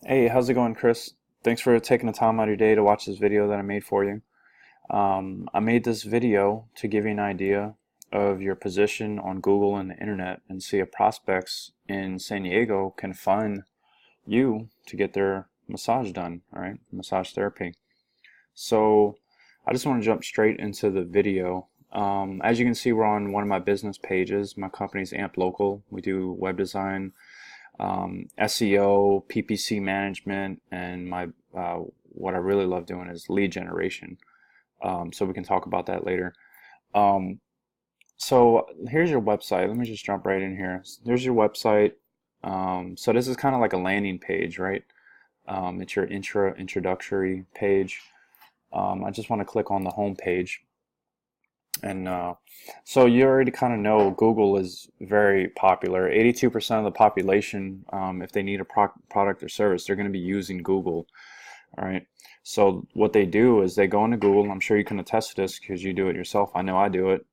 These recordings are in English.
Hey, how's it going, Chris? Thanks for taking the time out of your day to watch this video that I made for you. I made this video to give you an idea of your position on Google and the internet and see if prospects in San Diego can find you to get their massage done, all right? Massage therapy. So I just want to jump straight into the video. As you can see, we're on one of my business pages. My company's Amp Local. We do web design, SEO, PPC management, and what I really love doing is lead generation. So we can talk about that later. Um, so here's your website. Let me just jump right in here. There's your website. So this is kind of like a landing page, right? It's your introductory page. I just want to click on the home page. And so you already kind of know Google is very popular. 82% of the population, if they need a product or service, they're going to be using Google. All right. So what they do is they go into Google. I'm sure you can attest to this because you do it yourself. I know I do it.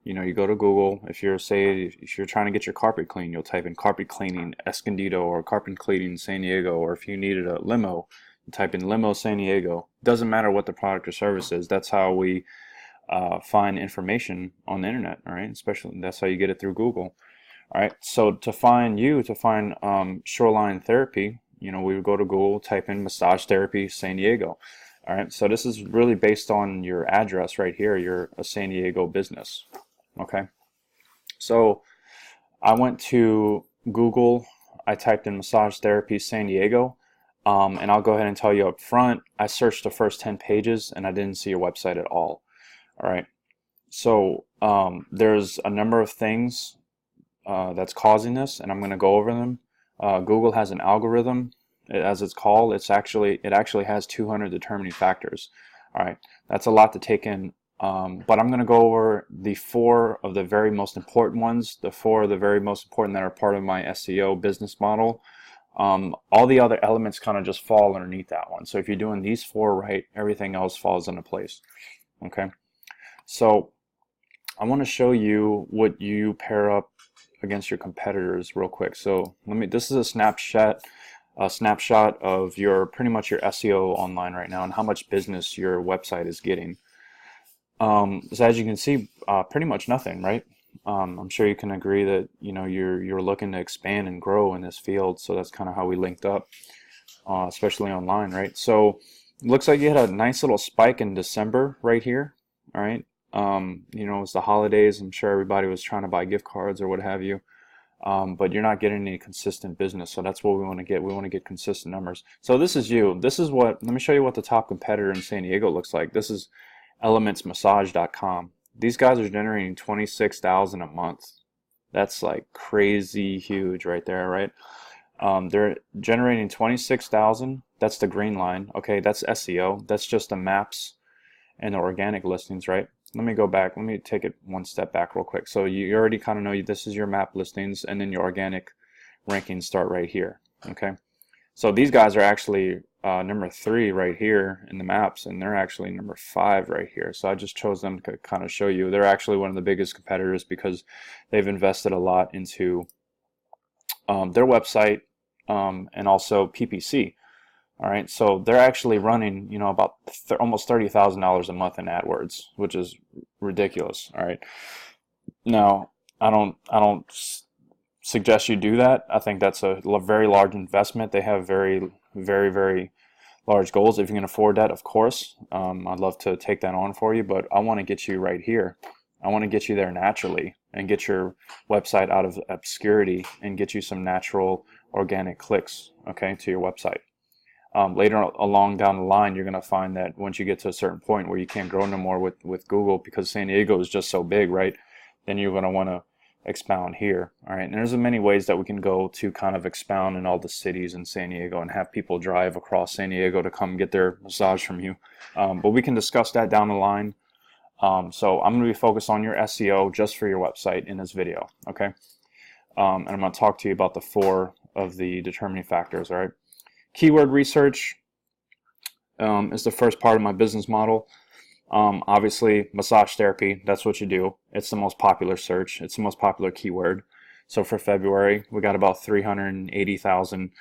You go to Google. If you're trying to get your carpet clean, you'll type in carpet cleaning Escondido or carpet cleaning San Diego. Or if you needed a limo, you type in limo San Diego. Doesn't matter what the product or service is. That's how we find information on the internet, all right? Especially that's how you get it through Google. All right, so to find shoreline therapy, we would go to Google, type in massage therapy San Diego. All right, so this is really based on your address right here. You're a San Diego business. Okay, so I went to Google, I typed in massage therapy San Diego, and I'll go ahead and tell you up front, I searched the first 10 pages and I didn't see your website at all. All right, so there's a number of things that's causing this, and I'm going to go over them. Google has an algorithm, as it's called. It actually has 200 determining factors. All right, that's a lot to take in, but I'm going to go over the four of the very most important ones, the four of the very most important that are part of my SEO business model. All the other elements kind of just fall underneath that one. So if you're doing these four right, everything else falls into place. Okay. So I want to show you what you pair up against your competitors real quick. So this is a snapshot of pretty much your SEO online right now and how much business your website is getting. So as you can see, pretty much nothing, right? I'm sure you can agree that you're looking to expand and grow in this field. So that's kind of how we linked up, especially online, right? So it looks like you had a nice little spike in December right here. All right. It's the holidays. I'm sure everybody was trying to buy gift cards or what have you. But you're not getting any consistent business. So that's what we want to get. We want to get consistent numbers. So this is you. Let me show you what the top competitor in San Diego looks like. This is elementsmassage.com. These guys are generating 26,000 a month. That's like crazy huge right there, right? They're generating 26,000. That's the green line. Okay, that's SEO. That's just the maps and the organic listings, right? Let me go back. Let me take it one step back real quick. So you already kind of know this is your map listings, and then your organic rankings start right here. Okay. So these guys are actually number 3 right here in the maps, and they're actually number 5 right here. So I just chose them to kind of show you. They're actually one of the biggest competitors because they've invested a lot into their website and also PPC. All right, so they're actually running, about almost $30,000 a month in AdWords, which is ridiculous. All right, now I don't suggest you do that. I think that's a very large investment. They have very, very, very large goals. If you can afford that, of course, I'd love to take that on for you. But I want to get you right here. I want to get you there naturally and get your website out of obscurity and get you some natural organic clicks, okay, to your website. Later along down the line, you're going to find that once you get to a certain point where you can't grow no more with Google because San Diego is just so big, right? Then you're going to want to expound here. All right. And there's many ways that we can go to kind of expound in all the cities in San Diego and have people drive across San Diego to come get their massage from you. But we can discuss that down the line. So I'm going to be focused on your SEO just for your website in this video. Okay. And I'm going to talk to you about the 4 of the determining factors. All right. Keyword research is the first part of my business model. Obviously, massage therapy, that's what you do. It's the most popular search. It's the most popular keyword. So for February, we got about 380,000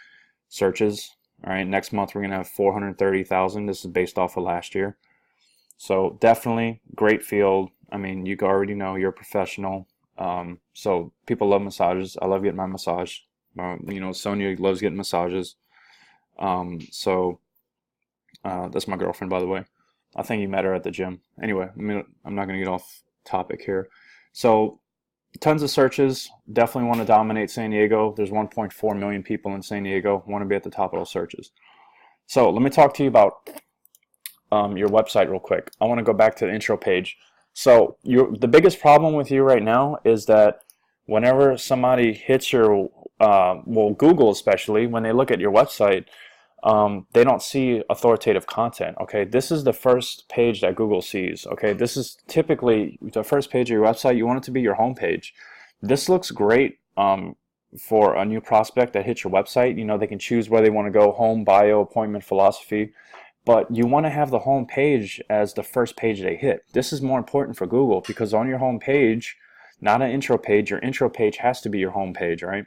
searches. All right, next month we're going to have 430,000. This is based off of last year. So definitely great field. I mean, you already know you're a professional. So people love massages. I love getting my massage. You know, Sonia loves getting massages. That's my girlfriend, by the way. I think you met her at the gym. Anyway, I'm not going to get off topic here. So tons of searches. Definitely want to dominate San Diego. There's 1.4 million people in San Diego. Want to be at the top of those searches. So let me talk to you about your website real quick. I want to go back to the intro page. So the biggest problem with you right now is that whenever somebody hits your, well, Google especially, when they look at your website, they don't see authoritative content. Okay, this is the first page that Google sees. Okay, this is typically the first page of your website. You want it to be your home page. This looks great for a new prospect that hits your website. You know, they can choose where they want to go: home, bio, appointment, philosophy. But you want to have the home page as the first page they hit. This is more important for Google because on your home page, not an intro page, your intro page has to be your home page, right?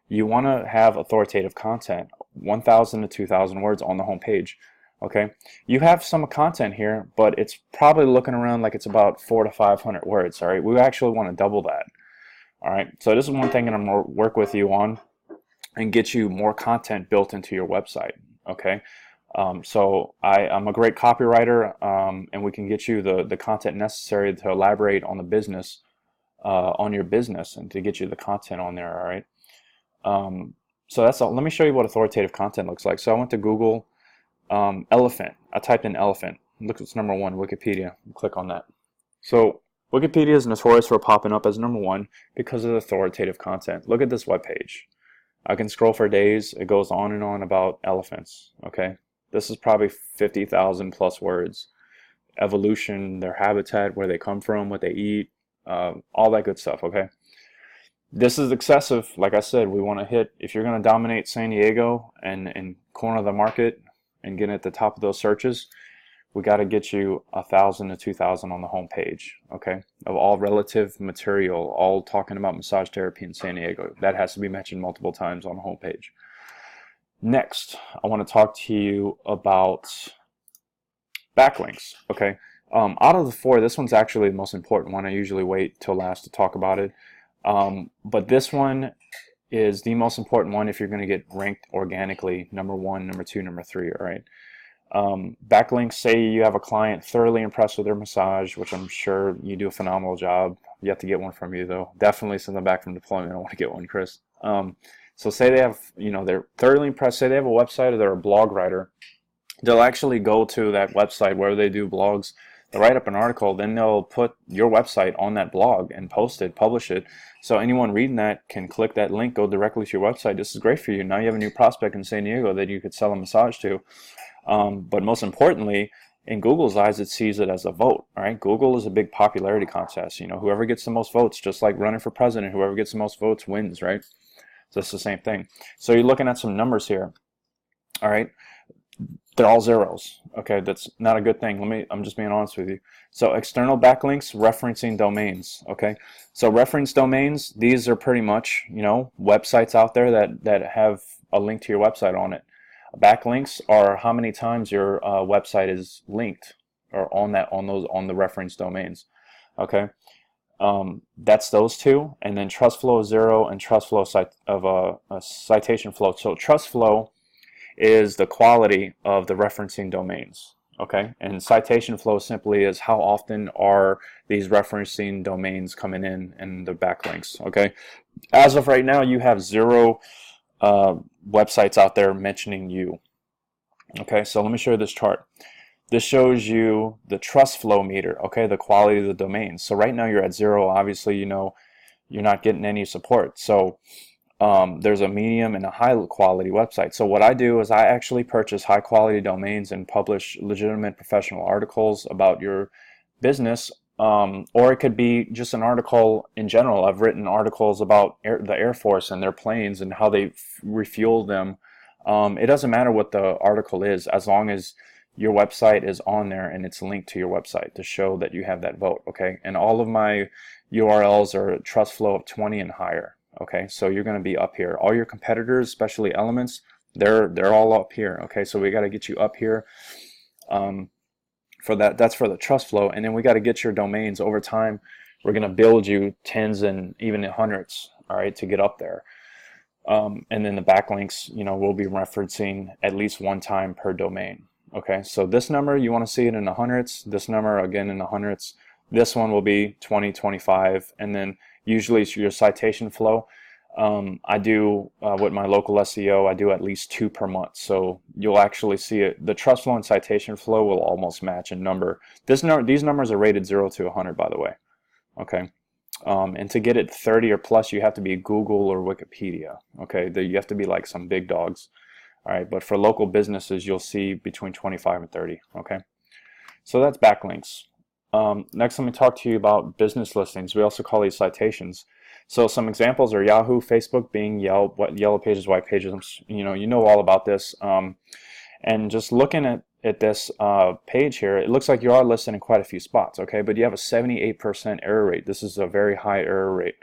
You want to have authoritative content, 1,000 to 2,000 words on the home page. Okay, you have some content here, but it's probably looking around like it's about 400 to 500 words. All right, we actually want to double that. All right, so this is one thing that I'm going to work with you on and get you more content built into your website. Okay, so I'm a great copywriter, and we can get you the content necessary to elaborate on the business, on your business, and to get you the content on there. All right. So that's all. Let me show you what authoritative content looks like. So I went to Google, elephant. I typed in elephant. Look, it's number one, Wikipedia. Click on that. So Wikipedia is notorious for popping up as number one because of the authoritative content. Look at this webpage. I can scroll for days. It goes on and on about elephants. Okay, this is probably 50,000 plus words. Evolution, their habitat, where they come from, what they eat, all that good stuff. Okay. This is excessive. Like I said, we want to hit, if you're going to dominate San Diego and corner the market and get at the top of those searches, we got to get you 1,000 to 2,000 on the home page, okay, of all relative material, all talking about massage therapy in San Diego. That has to be mentioned multiple times on the home page. Next, I want to talk to you about backlinks, okay. Out of the four, this one's actually the most important one. I usually wait till last to talk about it. But this one is the most important one if you're going to get ranked organically, number one, number two, number three, all right? Backlinks, say you have a client thoroughly impressed with their massage, which I'm sure you do a phenomenal job. You have to get one from you, though. Definitely send them back from deployment. I want to get one, Chris. So say they have, you know, they're thoroughly impressed. Say they have a website or they're a blog writer. They'll actually go to that website where they do blogs. They'll write up an article, then they'll put your website on that blog and post it, publish it. So anyone reading that can click that link, go directly to your website. This is great for you. Now you have a new prospect in San Diego that you could sell a massage to. But most importantly, in Google's eyes, it sees it as a vote. All right, Google is a big popularity contest. You know, whoever gets the most votes, just like running for president, whoever gets the most votes wins, right? So it's the same thing. So you're looking at some numbers here. All right. They're all zeros. Okay, that's not a good thing. I'm just being honest with you. So external backlinks, referencing domains. Okay, so reference domains, these are pretty much, you know, websites out there that have a link to your website on it. Backlinks are how many times your website is linked or on the reference domains. Okay, that's those two, and then trust flow 0 and trust flow a citation flow. So trust flow is the quality of the referencing domains, okay? And citation flow simply is how often are these referencing domains coming in the backlinks, okay? As of right now, you have 0 websites out there mentioning you, okay? So let me show you this chart. This shows you the trust flow meter, okay? The quality of the domains. So right now you're at 0. Obviously, you know, you're not getting any support. So there's a medium and a high quality website. So what I do is I actually purchase high quality domains and publish legitimate professional articles about your business, or it could be just an article in general. I've written articles about the Air Force and their planes and how they refuel them. It doesn't matter what the article is, as long as your website is on there and it's linked to your website to show that you have that vote, okay? And all of my URLs are trust flow of 20 and higher. Okay, so you're going to be up here. All your competitors, especially Elements, They're all up here. Okay, so we got to get you up here. For that, that's for the trust flow, and then we got to get your domains over time. We're going to build you tens and even hundreds, all right, to get up there. And then the backlinks, we'll be referencing at least one time per domain. Okay, so this number, you want to see it in the hundreds. This number, again, in the hundreds. This one will be 20, 25, and then usually it's your citation flow. I do, with my local SEO, I do at least 2 per month. So you'll actually see it. The trust flow and citation flow will almost match in number. These numbers are rated 0 to 100, by the way. Okay. And to get it 30 or plus, you have to be Google or Wikipedia. Okay. You have to be like some big dogs. All right. But for local businesses, you'll see between 25 and 30. Okay. So that's backlinks. Next, let me talk to you about business listings. We also call these citations. So some examples are Yahoo, Facebook, Bing, Yelp, Yellow Pages, White Pages. You know all about this. And just looking at this page here, it looks like you are listed in quite a few spots. Okay, but you have a 78% error rate. This is a very high error rate.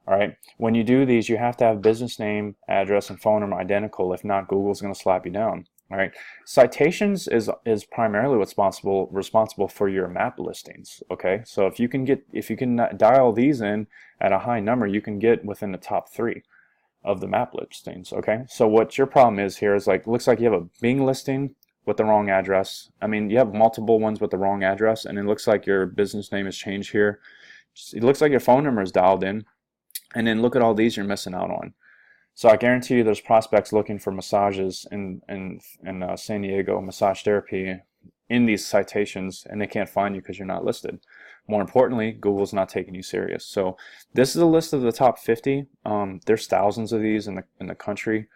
All right. When you do these, you have to have business name, address, and phone number identical. If not, Google's going to slap you down. All right. Citations is primarily what's responsible for your map listings. Okay. So if you can dial these in at a high number, you can get within the top 3 of the map listings. Okay. So what your problem is here is looks like you have a Bing listing with the wrong address. I mean, you have multiple ones with the wrong address, and it looks like your business name is changed here. It looks like your phone number is dialed in, and then look at all these you're missing out on. So I guarantee you there's prospects looking for massages in San Diego, massage therapy, in these citations, and they can't find you because you're not listed. More importantly, Google's not taking you serious. So this is a list of the top 50. There's thousands of these in the country.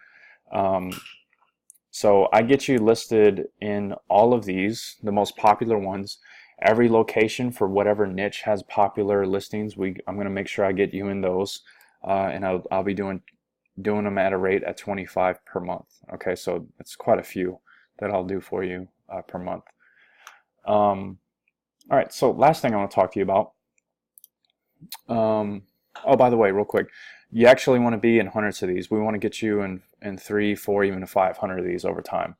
So I get you listed in all of these, the most popular ones. Every location for whatever niche has popular listings. I'm going to make sure I get you in those, and I'll be doing them at a rate at 25 per month. Okay, so it's quite a few that I'll do for you per month. All right, so last thing I want to talk to you about. Oh, by the way, real quick, you actually want to be in hundreds of these. We want to get you in 3, 4, even 500 of these over time.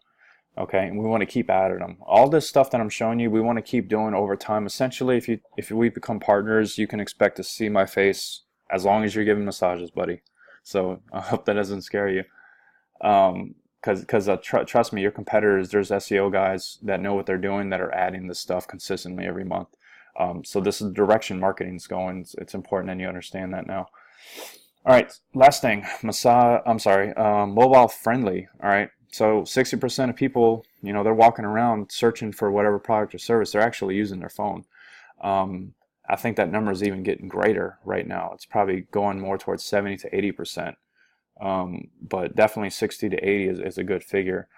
Okay, and we want to keep adding them. All this stuff that I'm showing you, we want to keep doing over time. Essentially, if we become partners, you can expect to see my face as long as you're giving massages, buddy. So I hope that doesn't scare you. Because trust me, your competitors, there's SEO guys that know what they're doing that are adding this stuff consistently every month. So this is the direction marketing's going. It's important that you understand that now. All right, last thing, mobile friendly. All right, so 60% of people, they're walking around searching for whatever product or service. They're actually using their phone. I think that number is even getting greater right now. It's probably going more towards 70 to 80%. But definitely 60 to 80 is a good figure.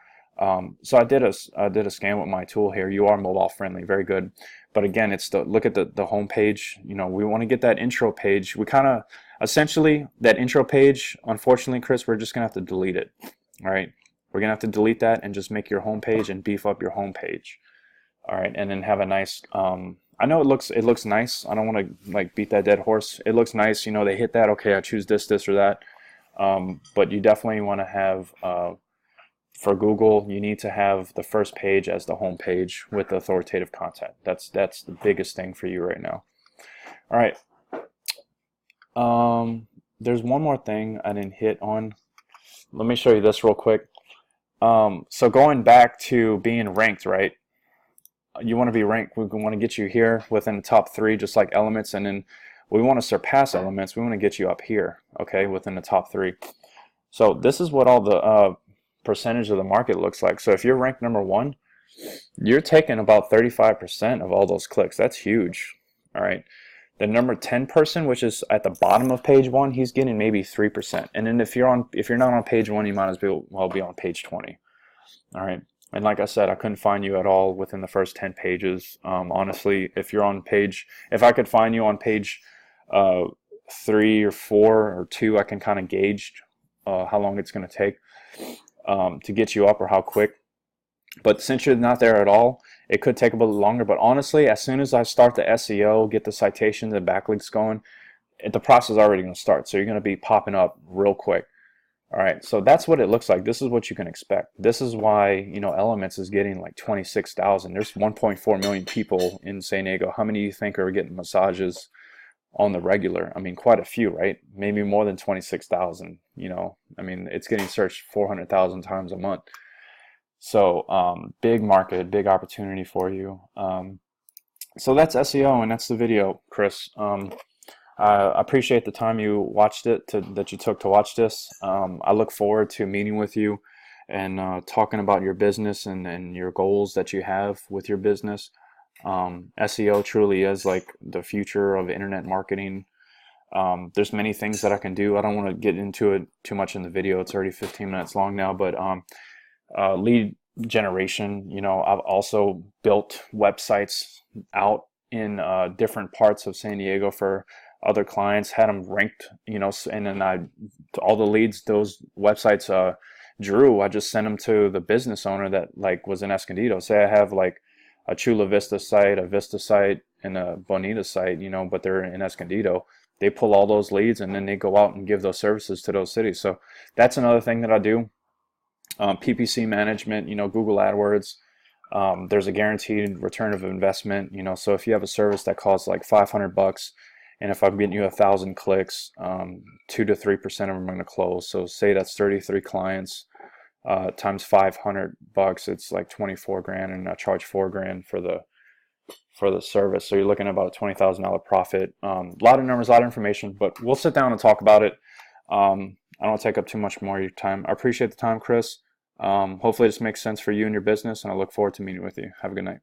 So I did a scan with my tool here. You are mobile friendly, very good. But again, it's look at the home page. We want to get that intro page. We kind of essentially that intro page. Unfortunately, Chris, we're just gonna have to delete it. All right, we're gonna have to delete that and just make your home page and beef up your home page. All right, and then have a nice. I know it looks nice. I don't want to beat that dead horse. It looks nice. They hit that. Okay, I choose this or that. But you definitely want to have, for Google, you need to have the first page as the home page with authoritative content. That's the biggest thing for you right now. All right. There's one more thing I didn't hit on. Let me show you this real quick. So going back to being ranked, right? You want to be ranked. We want to get you here within the top 3, just like Elements, and then we want to surpass Elements. We want to get you up here, okay, within the top 3. So this is what all the percentage of the market looks like. So if you're ranked number 1, you're taking about 35% of all those clicks. That's huge. All right. The number 10 person, which is at the bottom of page 1, he's getting maybe 3%. And then if you're not on page 1, you might as well be on page 20. All right. And like I said, I couldn't find you at all within the first 10 pages. Honestly, if I could find you on page 3 or 4 or 2, I can kind of gauge how long it's going to take to get you up or how quick. But since you're not there at all, it could take a little longer. But honestly, as soon as I start the SEO, get the citations and backlinks going, the process is already going to start. So you're going to be popping up real quick. All right, so that's what it looks like. This is what you can expect. This is why, you know, Elements is getting like 26,000. There's 1.4 million people in San Diego. How many do you think are getting massages on the regular? I mean, quite a few, right? Maybe more than 26,000, you know. I mean, it's getting searched 400,000 times a month. So, big market, big opportunity for you. So that's SEO, and that's the video, Chris. I appreciate the time you watched it, that you took to watch this. I look forward to meeting with you and talking about your business and your goals that you have with your business. SEO truly is like the future of internet marketing. There's many things that I can do. I don't want to get into it too much in the video. It's already 15 minutes long now, but lead generation, you know, I've also built websites out in different parts of San Diego for other clients, had them ranked, you know, and then all the leads those websites drew, I just sent them to the business owner that like was in Escondido. Say I have like a Chula Vista site, a Vista site, and a Bonita site, you know, but they're in Escondido. They pull all those leads and then they go out and give those services to those cities. So that's another thing that I do. PPC management, you know, Google AdWords. There's a guaranteed return of investment, you know, so if you have a service that costs like $500, and if I'm getting you 1,000 clicks, 2 to 3% of them are going to close. So say that's 33 clients times $500, it's like 24 grand, and I charge 4 grand for the service. So you're looking at about a $20,000 profit. A lot of numbers, a lot of information, but we'll sit down and talk about it. I don't take up too much more of your time. I appreciate the time, Chris. Hopefully this makes sense for you and your business, and I look forward to meeting with you. Have a good night.